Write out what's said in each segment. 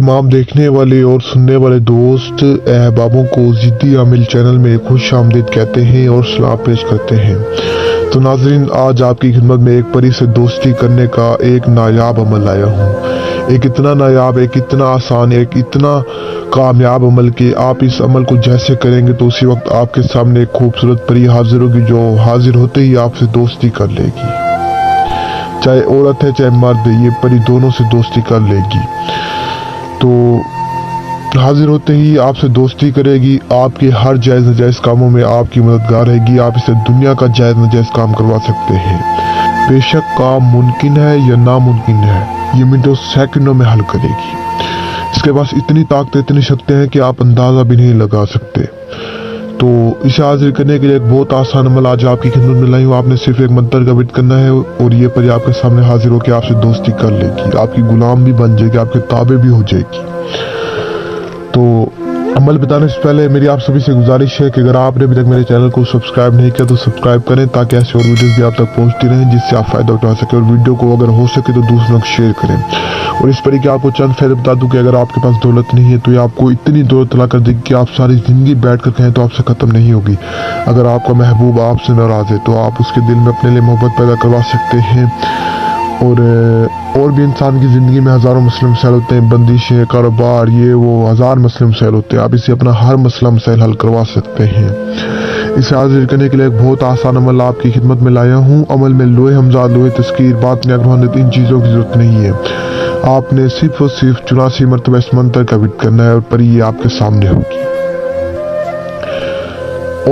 तमाम देखने वाले और सुनने वाले दोस्त अहबाबों को ज़िद्दी आमिल चैनल में खुश आमदीद कहते हैं और सलाम पेश करते हैं। तो नाज़रीन, आज आपकी खिदमत में एक परी से दोस्ती करने का एक नायाब अमल लाया हूँ। एक इतना नायाब, एक इतना आसान, एक इतना कामयाब अमल कि आप इस अमल को जैसे करेंगे तो उसी वक्त आपके सामने एक खूबसूरत परी हाजिर होगी जो हाजिर होते ही आपसे दोस्ती कर लेगी। चाहे औरत है चाहे मर्द है, ये परी दोनों से दोस्ती कर लेगी। तो हाजिर होते ही आपसे दोस्ती करेगी, आपके हर जायज़ नाजायज़ कामों में आपकी मददगार रहेगी। आप इसे दुनिया का जायज़ नाजायज़ काम करवा सकते हैं। बेशक काम मुमकिन है या नामुमकिन है, ये मिनटों सेकंडों में हल करेगी। इसके पास इतनी ताकत, इतनी शक्तियाँ हैं कि आप अंदाज़ा भी नहीं लगा सकते। तो इसे हाजिर करने के लिए एक बहुत आसान अमल आज आपकी खिदमत में लाई हूँ। आपने सिर्फ एक मंत्र का विद करना है और ये परी आपके सामने हाजिर होकर आपसे दोस्ती कर लेगी, आपकी गुलाम भी बन जाएगी, आपके ताबे भी हो जाएगी। तो अमल बताने से पहले मेरी आप सभी से गुजारिश है कि अगर आपने अभी तक मेरे चैनल को सब्सक्राइब नहीं किया तो सब्सक्राइब करें, ताकि ऐसे और वीडियोस भी आप तक पहुंचती रहें जिससे आप फ़ायदा उठा सकें। और वीडियो को अगर हो सके तो दूसरों को शेयर करें। और इस परी के आपको चंद फ़ायदे बता दूं कि अगर आपके पास दौलत नहीं है तो ये आपको इतनी दौलत ला कर देगी कि आप सारी ज़िंदगी बैठ कर कहें तो आपसे ख़त्म नहीं होगी। अगर आपका महबूब आपसे नाराज़ है तो आप उसके दिल में अपने लिए मोहब्बत पैदा करवा सकते हैं। और भी इंसान की ज़िंदगी में हज़ारों मसले मसाइल होते हैं, बंदिशें, कारोबार, ये वो हज़ार मसले मसाइल होते हैं। आप इसे अपना हर मसला मसाइल हल करवा सकते हैं। इसे हाजिर करने के लिए एक बहुत आसान अमल आपकी खिदमत में लाया हूँ। अमल में लोहे हमजा, लोहे तस्कीर, बात में रूहानियत, इन चीज़ों की ज़रूरत नहीं है। आपने सिर्फ और सिर्फ 84 मरतबा इस मंत्र का विद करना है और परी ये आपके सामने होगी।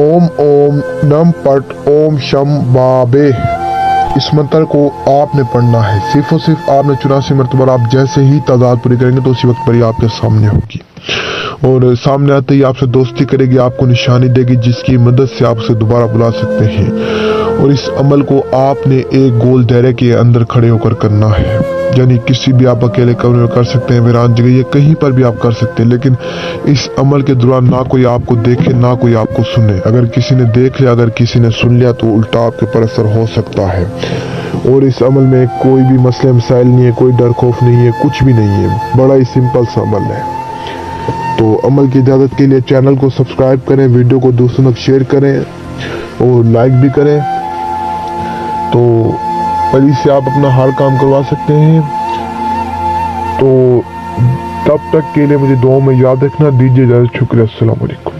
ओम ओम नम पट ओम शम बाबे, इस मंत्र को आपने पढ़ना है। सिर्फ और सिर्फ आपने 84 मरतबा। आप जैसे ही तादाद पूरी करेंगे तो उसी वक्त परी आपके सामने होगी और सामने आते ही आपसे दोस्ती करेगी, आपको निशानी देगी जिसकी मदद से आप उसे दोबारा बुला सकते हैं। और इस अमल को आपने एक गोल दायरे के अंदर खड़े होकर करना है, यानी किसी भी आप अकेले कमरे में कर सकते हैं, वीरान जगह, या कहीं पर भी आप कर सकते हैं। लेकिन इस अमल के दौरान ना कोई आपको देखे ना कोई आपको सुने। अगर किसी ने देख लिया, अगर किसी ने सुन लिया तो उल्टा आपके पर असर हो सकता है। और इस अमल में कोई भी मसले मसाइल नहीं है, कोई डर खौफ नहीं है, कुछ भी नहीं है। बड़ा ही सिंपल सा अमल है। तो अमल की इजाज़त के लिए चैनल को सब्सक्राइब करें, वीडियो को दूसरों तक शेयर करें और लाइक भी करें। तो परी से आप अपना हर काम करवा सकते हैं। तो तब तक के लिए मुझे दुआ में याद रखना। दीजिए इजाज़त, शुक्रिया, अस्सलाम वालेकुम।